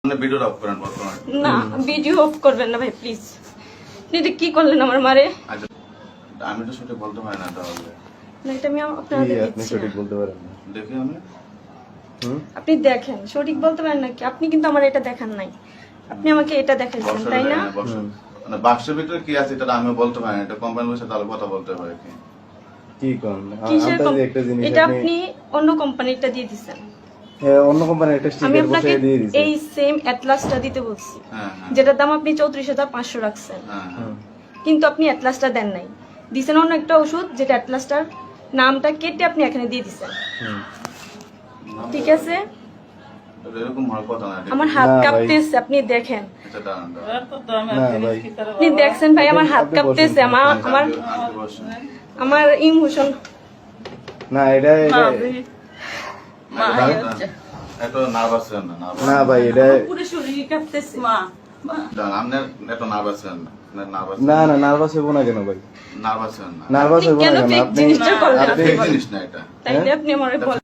Video of করেন বর্তমানে। না ভিডিও অফ করবেন না ভাই প্লিজ। আপনি এটা কি করলেন আমার মারে? আচ্ছা আমি তো সঠিক বলতে পারি না তাহলে। না এটা আমি আপনাদের আপনি দিচ্ছি সঠিক না। বলতে পারেন না। দেখি আমি আপনি দেখেন সঠিক বলতে পারেন নাকি? আপনি কিন্তু আমার এটা দেখান নাই, আপনি আমাকে এটা দেখাইছেন বর্ষার তাই না? মানে বাক্সের ভিতরে কি আছে এটা আমি বলতে পারি না, এটা কোম্পানির সাথে তাহলে কথা বলতে পারে কি কি কোন কিসের আপনাদের একটা জিনিস এটা আপনি আপনি অন্য কোম্পানিটা দিয়ে দিছেন। অন্য কোম্পানির একটা আমি স্টিকার আপনাকে বসিয়ে দিয়ে দিয়েছি। এই সেম অ্যাটলাসটা দিতে বলছি, হ্যাঁ হ্যাঁ যেটার দাম আপনি 34,500 রাখছেন, হ্যাঁ হ্যাঁ। কিন্তু আপনি অ্যাটলাসটা দেন নাই, দিছেন অন্য একটা ওষুধ যেটা অ্যাটলাসটার নামটা কেটে আপনি এখানে দিয়ে দিছেন। ঠিক আছে, এরকম হওয়ার কথা না। আমার হাত না ভাই। কাঁপতেছে, আপনি দেখেন। আচ্ছা দাঁড়ান দাঁড়ান। না ভাই আপনি দেখছেন ভাই আমার হাত আপনি কাঁপতেছে, বসেন। আন্টি বসেন। আমার ইমোশন। না এটা এত নার্ভাস হন না না ভাই এটা পুরো শরীর কাঁপতেছে। আপনার এত নার্ভাস হন না নার্ভাস না না নার্ভাস হবো না কেন ভাই? নার্ভাস হন না নার্ভাস হবো কেন না কেন? ফেক আপনি জিনিসটা করলেন? ফেক জিনিস না এটা। তাইলে আপনি আমারে বলেন।